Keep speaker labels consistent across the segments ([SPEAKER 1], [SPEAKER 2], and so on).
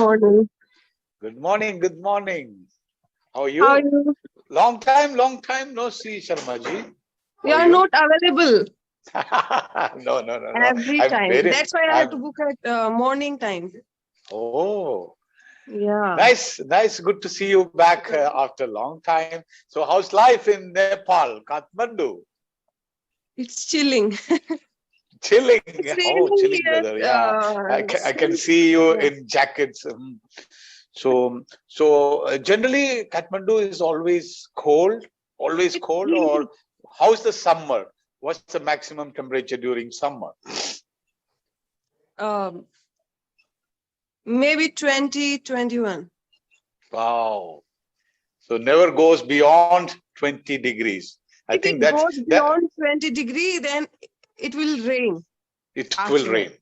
[SPEAKER 1] morning.
[SPEAKER 2] Good morning. Good morning. How are
[SPEAKER 1] How are
[SPEAKER 2] you?
[SPEAKER 1] you?
[SPEAKER 2] Long time no see, Sharma ji.
[SPEAKER 1] You
[SPEAKER 2] How
[SPEAKER 1] are
[SPEAKER 2] are
[SPEAKER 1] not available
[SPEAKER 2] you? No.
[SPEAKER 1] every time. That's why I have to
[SPEAKER 2] I'm,
[SPEAKER 1] book at morning time.
[SPEAKER 2] oh,
[SPEAKER 1] Yeah,
[SPEAKER 2] nice. Good to see you back after a long time. So, how's life in Nepal, Kathmandu?
[SPEAKER 1] it's chilling.
[SPEAKER 2] Chilling.
[SPEAKER 1] It's
[SPEAKER 2] Oh,
[SPEAKER 1] raining
[SPEAKER 2] chilling
[SPEAKER 1] here.
[SPEAKER 2] weather. Yeah, I can
[SPEAKER 1] Since
[SPEAKER 2] see you
[SPEAKER 1] yeah.
[SPEAKER 2] in jackets. So generally, Kathmandu is always cold,
[SPEAKER 1] It's
[SPEAKER 2] or
[SPEAKER 1] really
[SPEAKER 2] how's the summer? What's the maximum temperature during summer?
[SPEAKER 1] um, maybe 20, 21.
[SPEAKER 2] Wow. So never goes beyond 20 degrees. I
[SPEAKER 1] If
[SPEAKER 2] think
[SPEAKER 1] it goes
[SPEAKER 2] that
[SPEAKER 1] beyond 20 degree, then it will rain
[SPEAKER 2] it will
[SPEAKER 1] after that.
[SPEAKER 2] rain.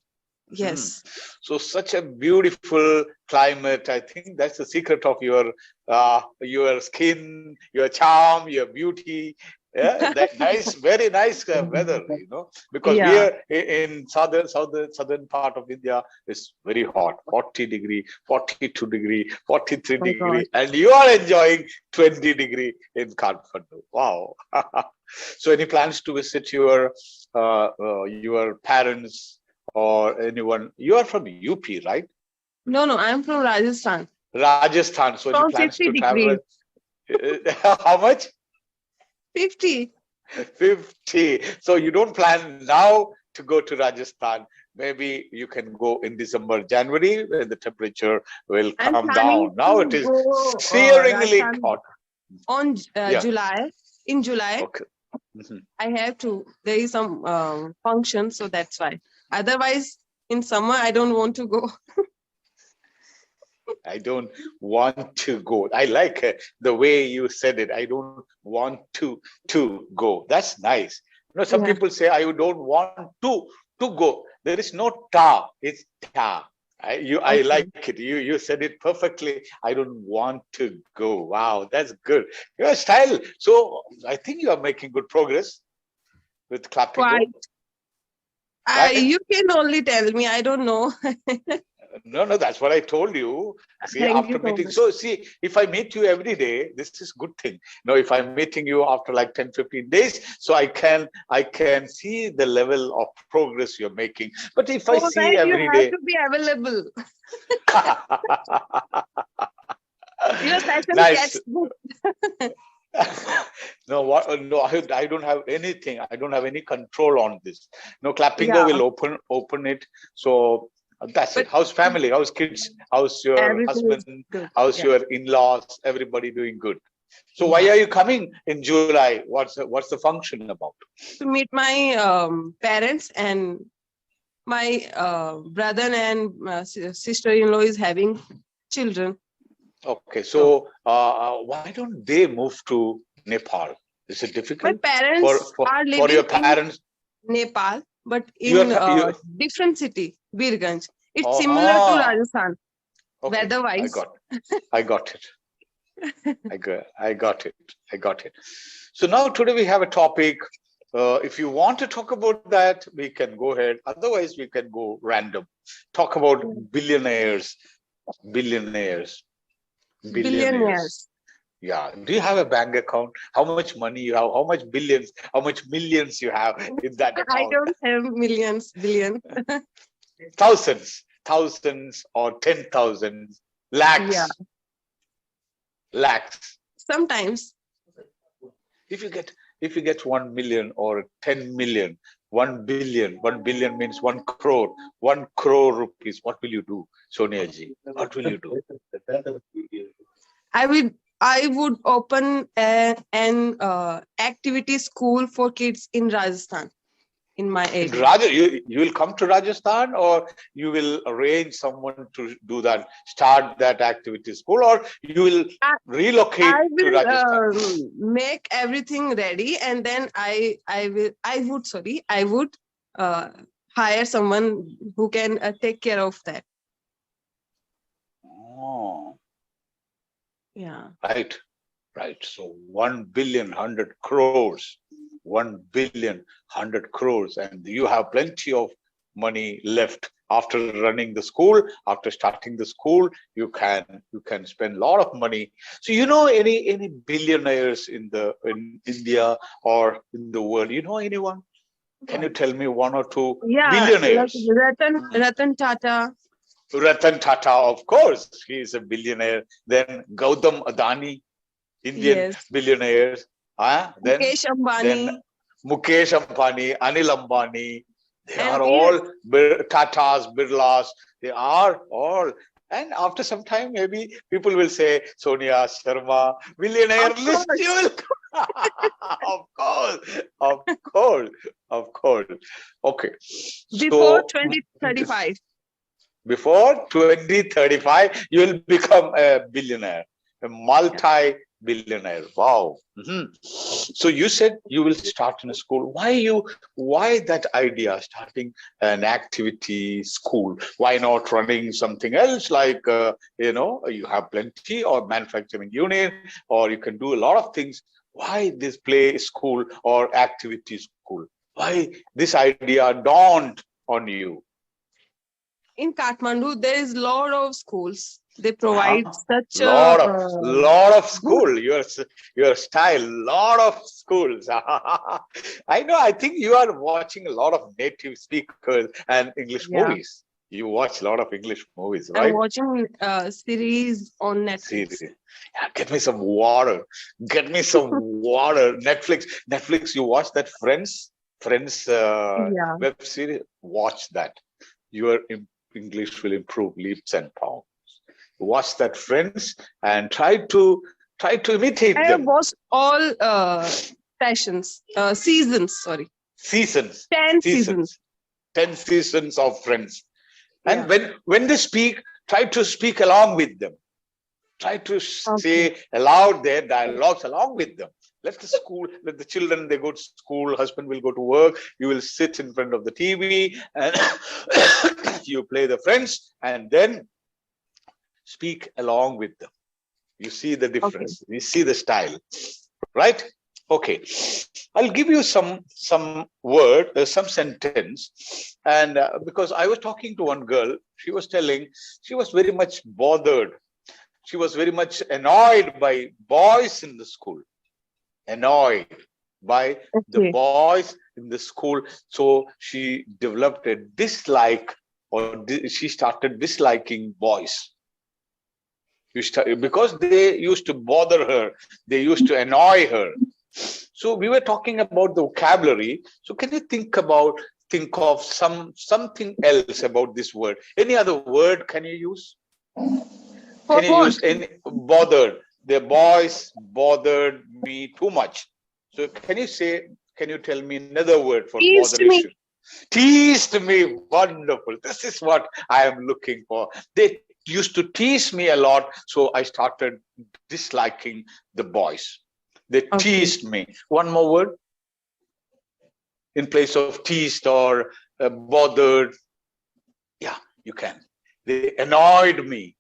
[SPEAKER 1] Yes.
[SPEAKER 2] So such a beautiful climate. I think that's the secret of your skin, your charm, your beauty. Yeah, that nice, very nice weather. Because we
[SPEAKER 1] Yeah.
[SPEAKER 2] are in southern part of India is very hot, 40 degree, 42 degree, 43
[SPEAKER 1] Oh my God.
[SPEAKER 2] degree, and you are enjoying 20 degree in Kathmandu. Wow. So, any plans to visit your parents? Or anyone, you are from UP, right?
[SPEAKER 1] No, I'm from Rajasthan.
[SPEAKER 2] Rajasthan. So any
[SPEAKER 1] From
[SPEAKER 2] plans
[SPEAKER 1] 50
[SPEAKER 2] to travel?
[SPEAKER 1] degrees.
[SPEAKER 2] How much?
[SPEAKER 1] 50.
[SPEAKER 2] 50. So you don't plan now to go to Rajasthan. Maybe you can go in December, January, when the temperature will
[SPEAKER 1] I'm
[SPEAKER 2] come
[SPEAKER 1] planning
[SPEAKER 2] down. Now it
[SPEAKER 1] to
[SPEAKER 2] is
[SPEAKER 1] go
[SPEAKER 2] searingly
[SPEAKER 1] Rajasthan
[SPEAKER 2] hot.
[SPEAKER 1] on
[SPEAKER 2] Yeah.
[SPEAKER 1] July. In July,
[SPEAKER 2] Okay.
[SPEAKER 1] I have to. There is some function, so that's why. Otherwise, in summer, I don't want to go.
[SPEAKER 2] I don't want to go. I like the way you said it. I don't want to go. That's nice. Some
[SPEAKER 1] Yeah.
[SPEAKER 2] people say I don't want to go. There is no ta. It's ta. I
[SPEAKER 1] Okay.
[SPEAKER 2] like it. You said it perfectly. I don't want to go. Wow, that's good. Your style. So I think you are making good progress with Clapingo,
[SPEAKER 1] Quite.
[SPEAKER 2] right?
[SPEAKER 1] You can only tell me. I don't know.
[SPEAKER 2] No, that's what I told you. See,
[SPEAKER 1] Thank
[SPEAKER 2] after
[SPEAKER 1] you so
[SPEAKER 2] meeting,
[SPEAKER 1] much.
[SPEAKER 2] so see, if I meet you every day, this is good thing. If I'm meeting you after like 10, 15 days, so I can see the level of progress you're making. But if I
[SPEAKER 1] For
[SPEAKER 2] see
[SPEAKER 1] that, you
[SPEAKER 2] every
[SPEAKER 1] have
[SPEAKER 2] day,
[SPEAKER 1] to be available. Your session
[SPEAKER 2] nice.
[SPEAKER 1] gets booked.
[SPEAKER 2] No, I don't have anything. I don't have any control on this. Clapingo
[SPEAKER 1] Yeah,
[SPEAKER 2] will open it. So that's it.
[SPEAKER 1] but
[SPEAKER 2] How's family? How's kids? How's your
[SPEAKER 1] everything is
[SPEAKER 2] husband?
[SPEAKER 1] good.
[SPEAKER 2] How's
[SPEAKER 1] Yeah.
[SPEAKER 2] your in-laws? Everybody doing good. So why
[SPEAKER 1] Yeah.
[SPEAKER 2] are you coming in July? What's the function about?
[SPEAKER 1] To meet my parents, and my brother and sister-in-law is having children.
[SPEAKER 2] Okay,
[SPEAKER 1] So
[SPEAKER 2] so why don't they move to Nepal? Is it
[SPEAKER 1] my
[SPEAKER 2] difficult
[SPEAKER 1] parents are
[SPEAKER 2] for your
[SPEAKER 1] living in
[SPEAKER 2] parents?
[SPEAKER 1] Nepal, but
[SPEAKER 2] Your
[SPEAKER 1] in
[SPEAKER 2] you
[SPEAKER 1] different city, Birganj. It's similar to
[SPEAKER 2] oh,
[SPEAKER 1] Rajasthan,
[SPEAKER 2] okay,
[SPEAKER 1] weather-wise.
[SPEAKER 2] I got it. I got it. So now today we have a topic. If you want to talk about that, we can go ahead. Otherwise, we can go random. Talk about billionaires.
[SPEAKER 1] Billionaires.
[SPEAKER 2] Yeah. Do you have a bank account? How much money you have? How much billions? How much millions you have in that
[SPEAKER 1] I
[SPEAKER 2] account?
[SPEAKER 1] don't have millions, billion.
[SPEAKER 2] Thousands or 10,000,
[SPEAKER 1] Yeah,
[SPEAKER 2] lakhs.
[SPEAKER 1] sometimes.
[SPEAKER 2] If you get 1 million or 10 million, 1 billion, 1 billion means 1 crore, 1 crore rupees. What will you do, Sonia ji? What will you do?
[SPEAKER 1] I would open an activity school for kids in Rajasthan, in my area.
[SPEAKER 2] You will come to Rajasthan, or you will arrange someone to do that, start that activity school, or you will relocate
[SPEAKER 1] I
[SPEAKER 2] to
[SPEAKER 1] will
[SPEAKER 2] Rajasthan?
[SPEAKER 1] make everything ready, and then I would hire someone who can take care of that.
[SPEAKER 2] Oh,
[SPEAKER 1] Yeah.
[SPEAKER 2] right. So 1 billion, 100 crores, 1 billion, 100 crores, and you have plenty of money left After running the school, after starting the school, you can spend a lot of money. So any billionaires in India or in the world? You know anyone? Can you tell me one or two
[SPEAKER 1] Yeah, like
[SPEAKER 2] billionaires?
[SPEAKER 1] Ratan Tata.
[SPEAKER 2] Ratan Tata, of course, he is a billionaire. Then Gautam Adani, Indian
[SPEAKER 1] Yes.
[SPEAKER 2] billionaires. Then
[SPEAKER 1] Mukesh Ambani.
[SPEAKER 2] Mukesh Ambani, Anil Ambani. They
[SPEAKER 1] And
[SPEAKER 2] are all Tatas, Birlas. They are all. And after some time, maybe people will say Sonia Sharma, billionaire
[SPEAKER 1] of
[SPEAKER 2] list.
[SPEAKER 1] course,
[SPEAKER 2] You will. Of course. Okay.
[SPEAKER 1] before
[SPEAKER 2] So
[SPEAKER 1] 2035.
[SPEAKER 2] before 2035, you will become a billionaire, a multi-billionaire. Wow. So you said you will start in a school. Why that idea, starting an activity school? Why not running something else like, you have plenty, or manufacturing unit, or you can do a lot of things. Why this play school or activity school? Why this idea dawned on you?
[SPEAKER 1] In Kathmandu, there is a lot of schools. They provide such
[SPEAKER 2] lot of
[SPEAKER 1] good.
[SPEAKER 2] school. Your style, lot of schools. I know. I think you are watching a lot of native speakers and English
[SPEAKER 1] Yeah.
[SPEAKER 2] movies. You watch a lot of English movies,
[SPEAKER 1] I'm
[SPEAKER 2] right?
[SPEAKER 1] watching series on Netflix.
[SPEAKER 2] Series. Yeah, get me some water. Netflix. You watch that Friends
[SPEAKER 1] Yeah.
[SPEAKER 2] web series. Watch that. Your English will improve leaps and bounds. Watch that, Friends, and try to imitate
[SPEAKER 1] I have
[SPEAKER 2] them.
[SPEAKER 1] watched all seasons. Sorry,
[SPEAKER 2] Seasons.
[SPEAKER 1] 10 seasons.
[SPEAKER 2] 10 seasons of Friends. And
[SPEAKER 1] Yeah.
[SPEAKER 2] when they speak, try to speak along with them. Try to say aloud their dialogues along with them. Let the children, they go to school, husband will go to work, you will sit in front of the TV and you play the Friends, and then speak along with them. You see the difference. You see the style, right? Okay. I'll give you some word, some sentence. And because I was talking to one girl, she was telling, she was very much bothered. She was very much annoyed by boys in the school. Annoyed by the boys in the school. So she developed a dislike, or she started disliking boys. Because they used to bother her, they used to annoy her. So we were talking about the vocabulary. So can you think of something else about this word? Any other word can you use? Can you use any? Bothered? The boys bothered me too much. So can you tell me another word for botheration? Teased me. Wonderful. This is what I am looking for. They used to tease me a lot, so I started disliking the boys. They teased me. One more word in place of teased or bothered. Yeah, you can. They annoyed me.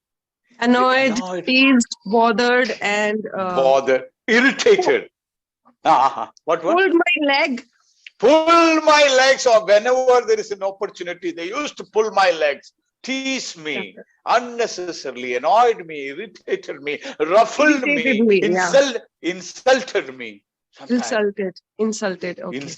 [SPEAKER 1] Annoyed, teased, bothered, and
[SPEAKER 2] bothered, irritated. What?
[SPEAKER 1] Pulled my leg.
[SPEAKER 2] Pull my legs, or whenever there is an opportunity, they used to pull my legs, tease me, unnecessarily, annoyed me, irritated me, ruffled me, insulted me.
[SPEAKER 1] Insulted. Okay.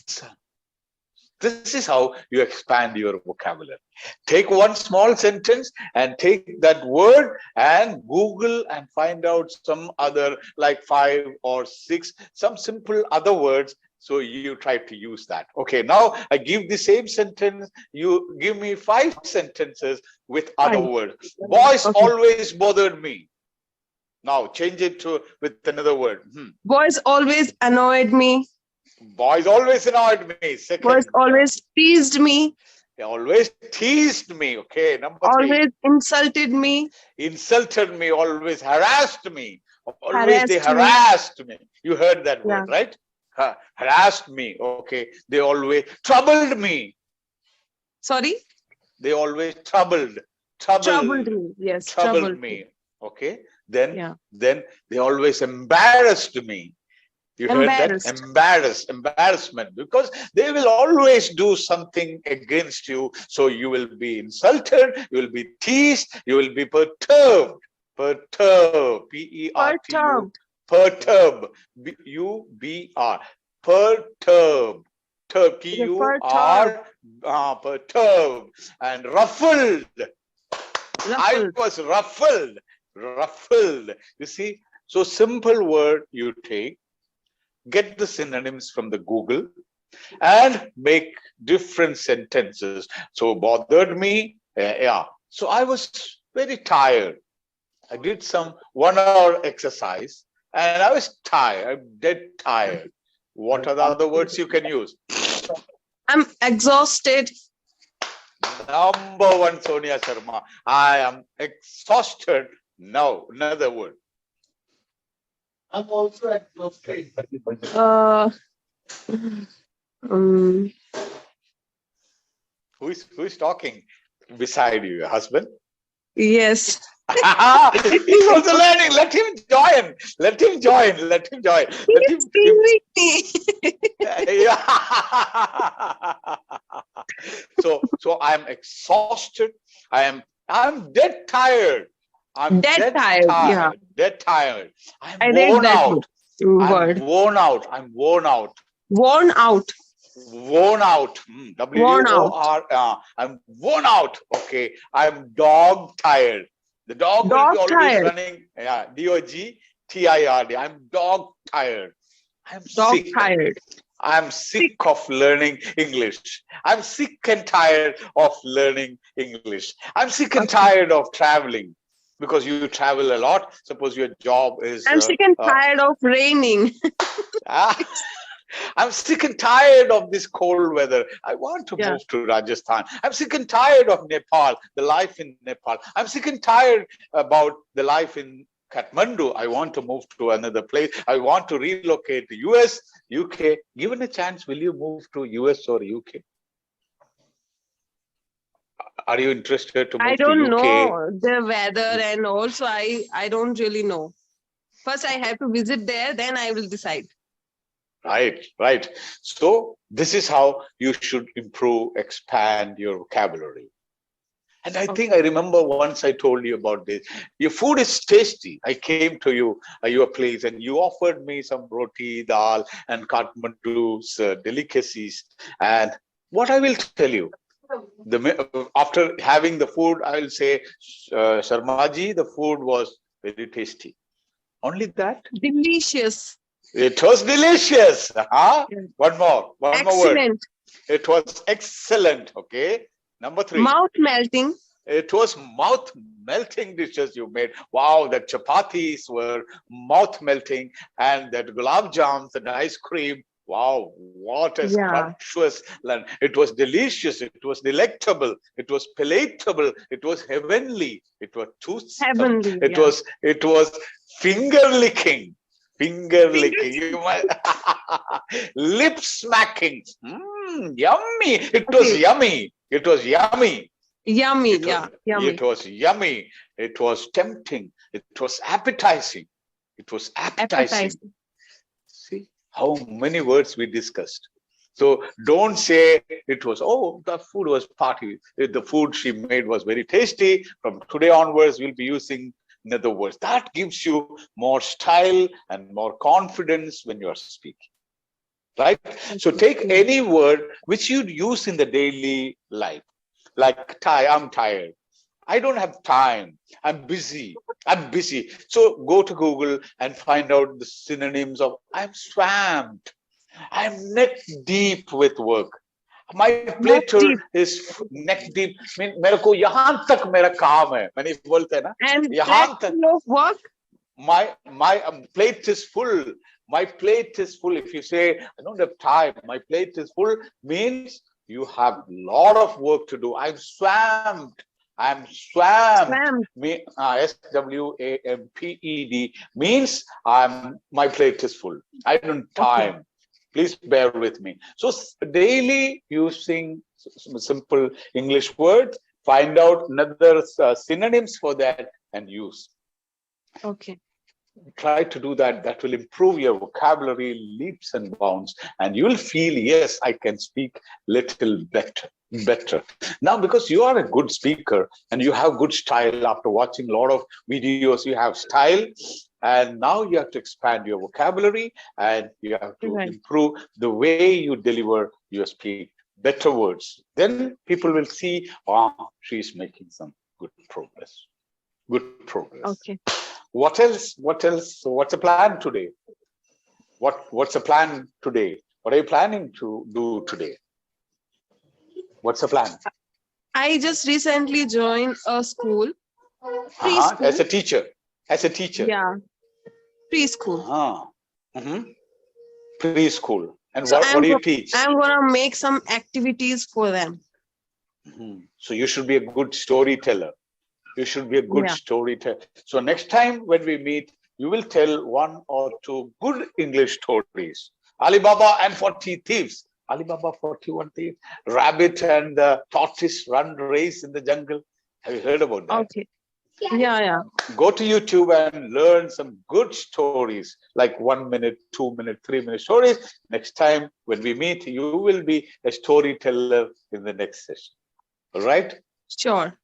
[SPEAKER 2] This is how you expand your vocabulary. Take one small sentence and take that word and Google and find out some other, like 5 or 6, some simple other words. So you try to use that. Okay, now I give the same sentence. You give me 5 sentences with other words. Boys always bothered me. Now change it with another word.
[SPEAKER 1] Boys always annoyed me.
[SPEAKER 2] Boys always annoyed me. Second.
[SPEAKER 1] Boys always teased me.
[SPEAKER 2] They always teased me. Okay, number 3.
[SPEAKER 1] Always insulted me.
[SPEAKER 2] Insulted me. Always harassed me. Always they harassed me. You heard that word, right? Harassed me. Okay. They always troubled me.
[SPEAKER 1] Sorry?
[SPEAKER 2] They always troubled
[SPEAKER 1] me. Yes.
[SPEAKER 2] Troubled me. Okay. Then they always embarrassed me. You heard that? Embarrassment, because they will always do something against you. So you will be insulted, you will be teased, you will be perturbed. Perturb, P-E-R-T-U, perturb, U-B-R, perturb, P-U-R, perturb, and ruffled. I was ruffled. You see, so simple word you take, get the synonyms from the Google and make different sentences. So bothered me, So I was very tired. I did some 1 hour exercise and I was tired. I'm dead tired. What are the other words you can use?
[SPEAKER 1] I'm exhausted.
[SPEAKER 2] Number one, Sonia Sharma. I am exhausted. Now, another word. I'm also exhausted. Who is talking beside you? Your husband?
[SPEAKER 1] Yes.
[SPEAKER 2] He's also learning. Let him join. Let him join. Let him join. So I'm exhausted. I'm dead tired. I'm dead tired. Yeah. Dead tired. I'm worn out. I'm worn out. I'm worn out.
[SPEAKER 1] Worn out.
[SPEAKER 2] Worn out. W-O-R. I'm worn out. Okay. I'm dog tired. The dog will be always running. Yeah. D-O-G-T-I-R-D. I'm dog tired. I'm sick. Tired. I'm sick of learning English. I'm sick and tired of learning English. I'm sick and tired of traveling. Because you travel a lot. Suppose your job is...
[SPEAKER 1] I'm sick and tired of raining.
[SPEAKER 2] I'm sick and tired of this cold weather. I want to move to Rajasthan. I'm sick and tired of Nepal, the life in Nepal. I'm sick and tired about the life in Kathmandu. I want to move to another place. I want to relocate to US, UK. Given a chance, will you move to US or UK? Are you interested to move to UK?
[SPEAKER 1] I don't know the weather, and also I don't really know. First, I have to visit there, then I will decide.
[SPEAKER 2] Right. So this is how you should improve, expand your vocabulary. And I think I remember once I told you about this. Your food is tasty. I came to your place, and you offered me some roti, dal, and Kathmandu's delicacies. And what I will tell you, after having the food, I will say, Sharmaji, the food was very tasty. Only that?
[SPEAKER 1] Delicious.
[SPEAKER 2] It was delicious. One more word. It was excellent. Okay. Number 3.
[SPEAKER 1] Mouth melting.
[SPEAKER 2] It was mouth melting dishes you made. Wow, the chapatis were mouth melting, and that gulab jams and ice cream. Wow, what a scrumptious land. It was delicious. It was delectable. It was palatable. It was heavenly. It was
[SPEAKER 1] heavenly.
[SPEAKER 2] It was finger licking. Finger licking. Lip smacking. Yummy. It was yummy. It was yummy.
[SPEAKER 1] Yummy.
[SPEAKER 2] Yummy. It was yummy. It was tempting. It was appetizing. It was appetizing. See how many words we discussed. So don't say it was, the food was party. The food she made was very tasty. From today onwards, we'll be using other words. That gives you more style and more confidence when you are speaking. Right? So take any word which you'd use in the daily life. Like I'm tired. I don't have time. I'm busy. So go to Google and find out the synonyms of I'm swamped. I'm neck deep with work. My plate is neck deep. मेरे को यहाँ तक मेरा काम है. मैंने बोलते हैं ना.
[SPEAKER 1] And यहाँ तक work.
[SPEAKER 2] My plate is full. My plate is full. If you say I don't have time, my plate is full, means you have a lot of work to do. I'm swamped. S-W-A-M-P-E-D means my plate is full. I don't have time. Okay. Please bear with me. So daily using simple English words, find out another synonyms for that and use.
[SPEAKER 1] Okay.
[SPEAKER 2] Try to do that. That will improve your vocabulary leaps and bounds, and you will feel, yes, I can speak little better. Now, because you are a good speaker and you have good style, after watching a lot of videos, you have style, and now you have to expand your vocabulary and you have to improve the way you deliver your speak, better words. Then people will see, she's making some good progress. Good progress.
[SPEAKER 1] Okay.
[SPEAKER 2] What else? What's the plan today? What's the plan today? What are you planning to do today? What's the plan?
[SPEAKER 1] I just recently joined a school. Preschool.
[SPEAKER 2] As a teacher.
[SPEAKER 1] Yeah. Preschool.
[SPEAKER 2] Preschool. And so what do you teach?
[SPEAKER 1] I'm gonna make some activities for them.
[SPEAKER 2] So you should be a good storyteller. You should be a good storyteller. So next time when we meet, you will tell 1 or 2 good English stories. Alibaba and 40 thieves. Alibaba, 41 thieves. Rabbit and the tortoise run race in the jungle. Have you heard about that?
[SPEAKER 1] Okay. Yeah.
[SPEAKER 2] Go to YouTube and learn some good stories, like 1 minute, 2 minute, 3 minute stories. Next time when we meet, you will be a storyteller in the next session. All right?
[SPEAKER 1] Sure.